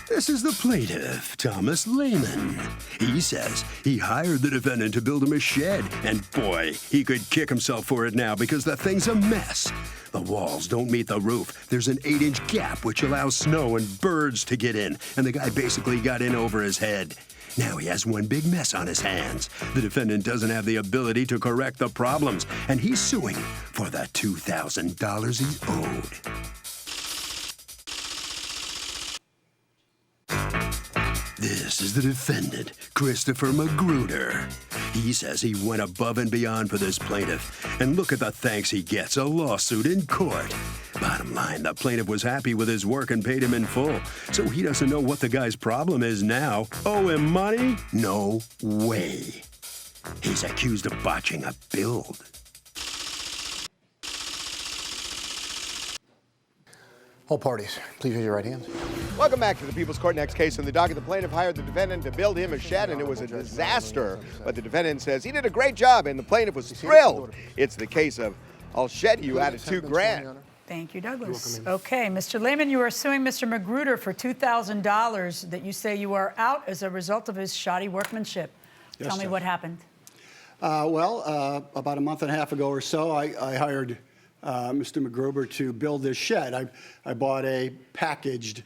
This is the plaintiff, Thomas Lehman. He says he hired the defendant to build him a shed, and boy, he could kick himself for it now because the thing's a mess. The walls don't meet the roof. There's an 8-inch gap which allows snow and birds to get in, and the guy basically got in over his head. Now he has one big mess on his hands. The defendant doesn't have the ability to correct the problems, and he's suing for the $2,000 he's owed. This is the defendant, Christopher Magruder. He says he went above and beyond for this plaintiff, and look at the thanks he gets, a lawsuit in court. Bottom line, the plaintiff was happy with his work and paid him in full, so he doesn't know what the guy's problem is now. Owe him money? No way. He's accused of botching a build. All parties, please raise your right hands. Welcome back to the People's Court. Next case in the docket. The plaintiff hired the defendant to build him a shed, and it was a disaster. But the defendant says he did a great job, and the plaintiff was thrilled. It's the case of I'll shed you out of $2,000. Thank you, Douglas. Okay, Mr. Lehman, you are suing Mr. Magruder for $2,000 that you say you are out as a result of his shoddy workmanship. Yes, Tell me Judge. what happened. About a month and a half ago or so, I hired Mr. Magruder to build this shed. I bought a packaged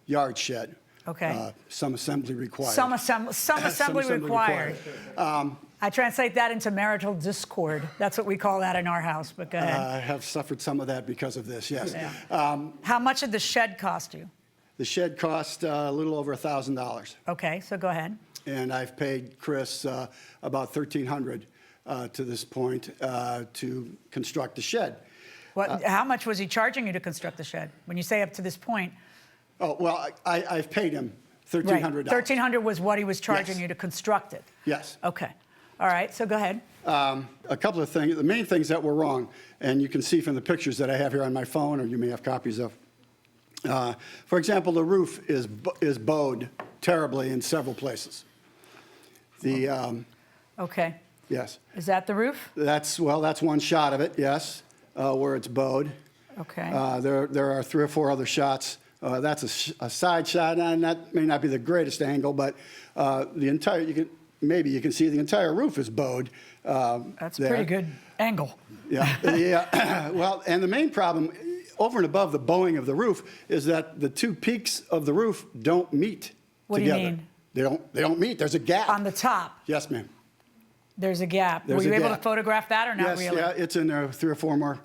yard shed. Okay. Some assembly required. Some assembly required. I translate that into marital discord. That's what we call that in our house, but go ahead. I have suffered some of that because of this, yes. Yeah. How much did the shed cost you? The shed cost a little over $1,000. Okay, so go ahead. And I've paid Chris about $1,300 to this point to construct the shed. How much was he charging you to construct the shed? When you say up to this point. Oh, well, I've paid him $1,300. Right. $1,300 was what he was charging you to construct it. Yes. Okay. All right, so go ahead. A couple of things. The main things that were wrong, and you can see from the pictures that I have here on my phone, or you may have copies of. For example, the roof is bowed terribly in several places. Okay. Yes. Is that the roof? That's one shot of it, yes, where it's bowed. Okay. There are 3 or 4 other shots. That's a side shot, and that may not be the greatest angle, but maybe you can see the entire roof is bowed. That's a pretty good angle. Yeah. Yeah. Well, and the main problem, over and above the bowing of the roof, is that the 2 peaks of the roof don't meet What together. do you mean? They don't meet. There's a gap. On the top? Yes, ma'am. There's a gap. There's Were you a able to gap. photograph that or not Yes, really? yeah, it's in there, 3 or 4 more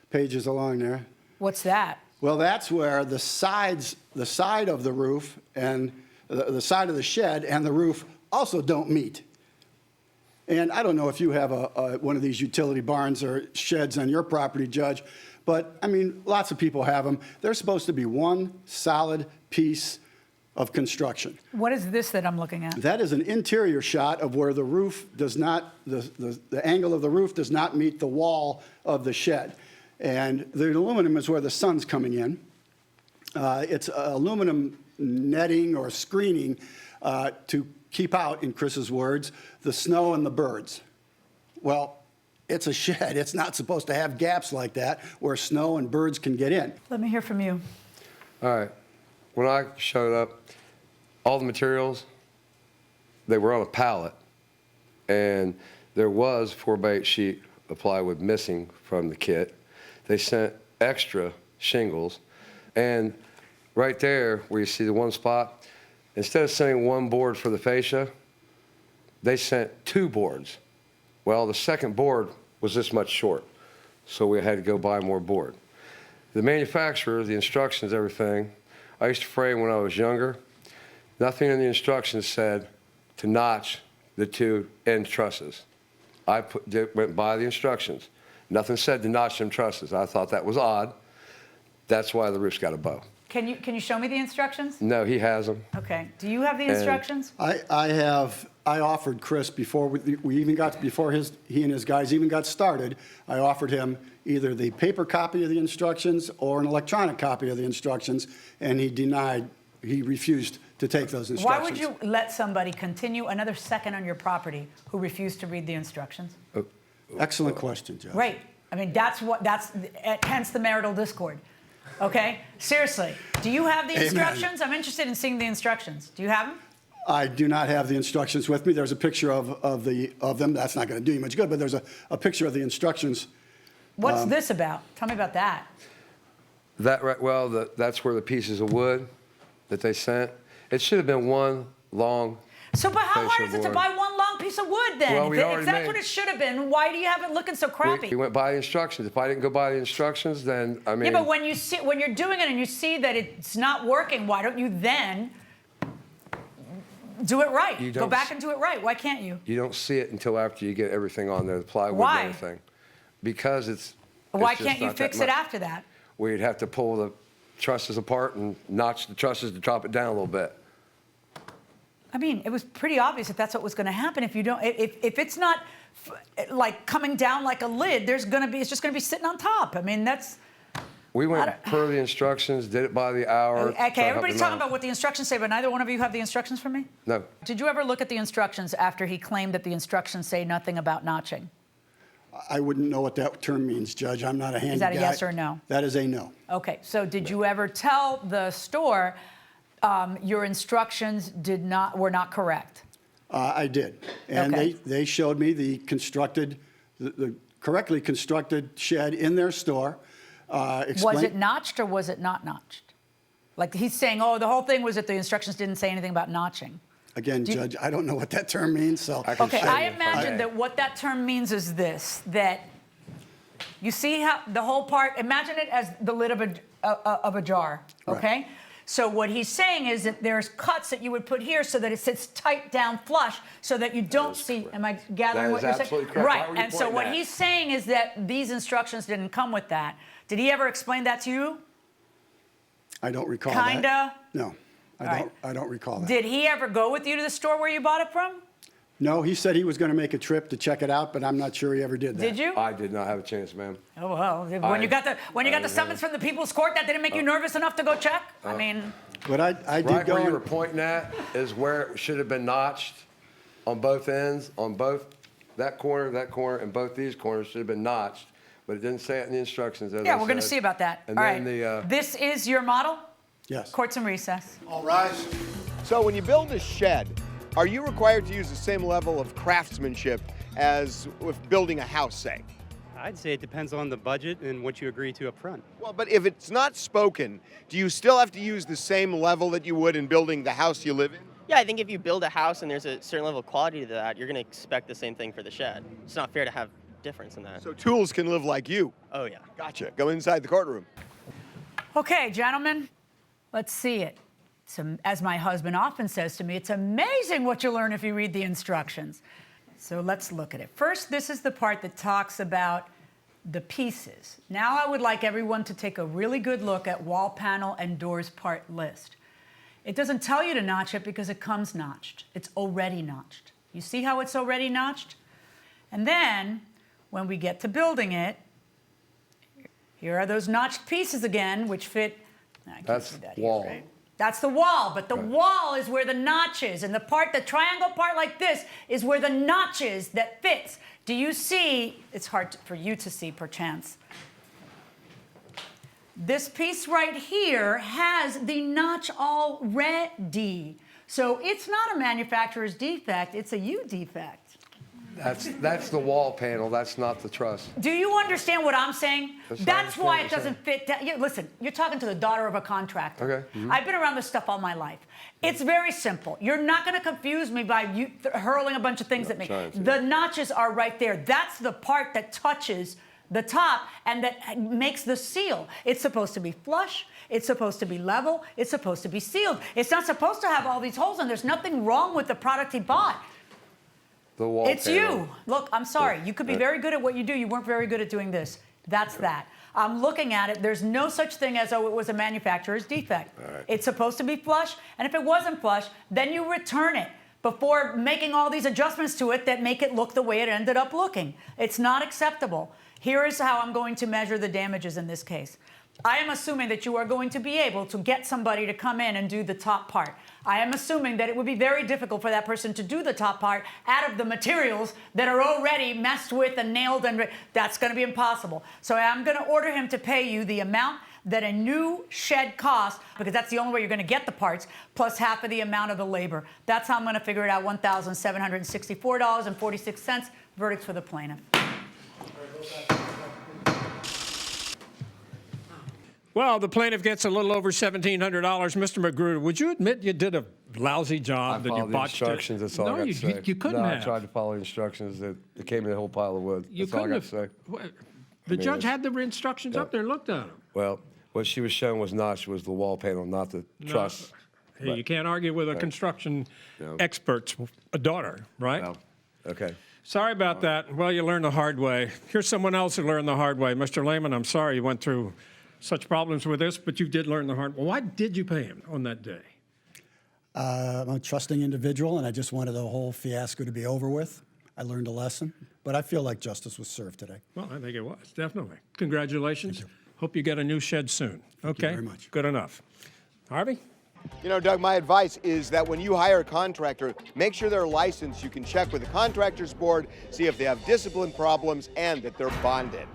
pages along there. What's that? Well, that's where the side of the roof and the side of the shed and the roof also don't meet. And I don't know if you have one of these utility barns or sheds on your property, Judge, but I mean, lots of people have them. They're supposed to be one solid piece of construction. What is this that I'm looking at? That is an interior shot of where the roof does not, the angle of the roof does not meet the wall of the shed. And the aluminum is where the sun's coming in. It's aluminum netting or screening to keep out, in Chris's words, the snow and the birds. Well, it's a shed. It's not supposed to have gaps like that where snow and birds can get in. Let me hear from you. All right. When I showed up, all the materials, they were on a pallet, and there was 4x8 sheet of plywood missing from the kit. They sent extra shingles, and right there where you see the one spot, instead of sending 1 board for the fascia, they sent 2 boards. Well, the second board was this much short, so we had to go buy more board. The manufacturer, the instructions, everything, I used to frame when I was younger. Nothing in the instructions said to notch the 2 end trusses. I went by the instructions. Nothing said to notch them trusses. I thought that was odd. That's why the roof's got a bow. Can you show me the instructions? No, he has them. Okay. Do you have the instructions? I offered Chris before he and his guys even got started, I offered him either the paper copy of the instructions or an electronic copy of the instructions, and he refused to take those instructions. Why would you let somebody continue another second on your property who refused to read the instructions? Excellent question, Judge. Right. I mean, hence the marital discord. Okay? Seriously. Do you have the Amen. instructions? I'm interested in seeing the instructions. Do you have them? I do not have the instructions with me. There's a picture of them. That's not going to do you much good, but there's a picture of the instructions. What's this about? Tell me about that. That right, well, that's where the pieces of wood that they sent. It should have been one long. So, but how hard piece is of it to wood. buy one long piece of wood then? Well, we if already that's made- what it should have been, why do you have it looking so crappy? We went by the instructions. If I didn't go by the instructions, then I mean. Yeah, but when you're doing it and you see that it's not working, why don't you then do it right? You Go don't back and do it right. Why can't you? You don't see it until after you get everything on there, the plywood Why? and everything. Because it's. Why it's just can't you not that fix it much. after that? We'd have to pull the trusses apart and notch the trusses to drop it down a little bit. I mean, it was pretty obvious that that's what was going to happen. If you don't, if it's not like coming down like a lid, it's just going to be sitting on top. I mean, that's. We I went don't- per the instructions, did it by the hour. Okay, everybody's talking about what the instructions say, but neither one of you have the instructions for me? No. Did you ever look at the instructions after he claimed that the instructions say nothing about notching? I wouldn't know what that term means, Judge. I'm not a handy guy. that a yes or a no? That is a no. Okay, so did you ever tell the store your instructions were not correct? I did. And Okay. they showed me the correctly constructed shed in their store. Was it notched or was it not notched? Like he's saying, oh, the whole thing was that the instructions didn't say anything about notching. Again, Judge, I don't know what that term means, so. I can Okay, show I you if imagine that what that term means is this, that you see how the whole part, imagine it as the lid of a jar, okay? Right. So what he's saying is that there's cuts that you would put here so that it sits tight down flush so that you don't see, am I gathering That what is you're saying? absolutely correct. Why Right, were you and so pointing what at? he's saying is that these instructions didn't come with that. Did he ever explain that to you? I don't recall that. Kinda? No, right. I don't recall that. Did he ever go with you to the store where you bought it from? No, he said he was going to make a trip to check it out, but I'm not sure he ever did that. Did you? I did not have a chance, ma'am. Oh well, when you got the summons from the People's Court, that didn't make you nervous enough to go check? I mean, But I did Right go. where you and- were pointing at is where it should have been notched on both ends, on both that corner, and both these corners should have been notched, but it didn't say it in the instructions. As yeah, I we're going to said. see about that. And All then right. This is your model? Yes. Court's in recess. All rise. So when you build a shed, are you required to use the same level of craftsmanship as with building a house, say? I'd say it depends on the budget and what you agree to up front. Well, but if it's not spoken, do you still have to use the same level that you would in building the house you live in? Yeah, I think if you build a house and there's a certain level of quality to that, you're going to expect the same thing for the shed. It's not fair to have difference in that. So tools can live like you. Oh, yeah. Gotcha. Go inside the courtroom. Okay, gentlemen, let's see it. As my husband often says to me, it's amazing what you learn if you read the instructions. So let's look at it. First, this is the part that talks about the pieces. Now I would like everyone to take a really good look at wall panel and doors part list. It doesn't tell you to notch it because it comes notched. It's already notched. You see how it's already notched? And then when we get to building it, here are those notched pieces again, which fit. I can't That's see that here, wall. right? That's the wall, but the wall is where the notch is, and the triangle part like this is where the notch is that fits. Do you see? It's hard for you to see, perchance. This piece right here has the notch already. So it's not a manufacturer's defect, it's a you defect. That's the wall panel. That's not the truss. Do you understand what I'm saying? Yes, I That's why it understand doesn't fit. Listen, you're talking to the daughter of a contractor. Okay. Mm-hmm. I've been around this stuff all my life. It's very simple. You're not going to confuse me by you hurling a bunch of things at me. trying to. The notches are right there. That's the part that touches the top and that makes the seal. It's supposed to be flush. It's supposed to be level. It's supposed to be sealed. It's not supposed to have all these holes, and there's nothing wrong with the product he bought. The wall It's panel. you. Look, I'm sorry. You could be very good at what you do. You weren't very good at doing this. That's that. I'm looking at it. There's no such thing as, oh, it was a manufacturer's defect. right. It's supposed to be flush, and if it wasn't flush, then you return it before making all these adjustments to it that make it look the way it ended up looking. It's not acceptable. Here is how I'm going to measure the damages in this case. I am assuming that you are going to be able to get somebody to come in and do the top part. I am assuming that it would be very difficult for that person to do the top part out of the materials that are already messed with and nailed, and that's going to be impossible. So I'm going to order him to pay you the amount that a new shed costs, because that's the only way you're going to get the parts, plus half of the amount of the labor. That's how I'm going to figure it out, $1,764.46. Verdict for the plaintiff. Well, the plaintiff gets a little over $1,700. Mr. Magruder, would you admit you did a lousy job, that you followed the botched instructions, it? that's all I got to say. You couldn't no, have. I tried to follow the instructions. It came in a whole pile of wood. You That's all I couldn't got to have. say. The mean, judge had the instructions up there and looked at them. Well, what she was showing was the wall panel, not the truss. Hey, you can't argue with a construction expert's daughter, right? No. Okay. Sorry about that. Well, you learned the hard way. Here's someone else who learned the hard way. Mr. Lehman, I'm sorry you went through such problems with this, but you did learn the hard way. Why did you pay him on that day? I'm a trusting individual, and I just wanted the whole fiasco to be over with. I learned a lesson, but I feel like justice was served today. Well, I think it was, definitely. Congratulations. Hope you get a new shed soon. Thank you very much. Good enough. Harvey? You know, Doug, my advice is that when you hire a contractor, make sure they're licensed. You can check with the Contractors Board, see if they have discipline problems, and that they're bonded.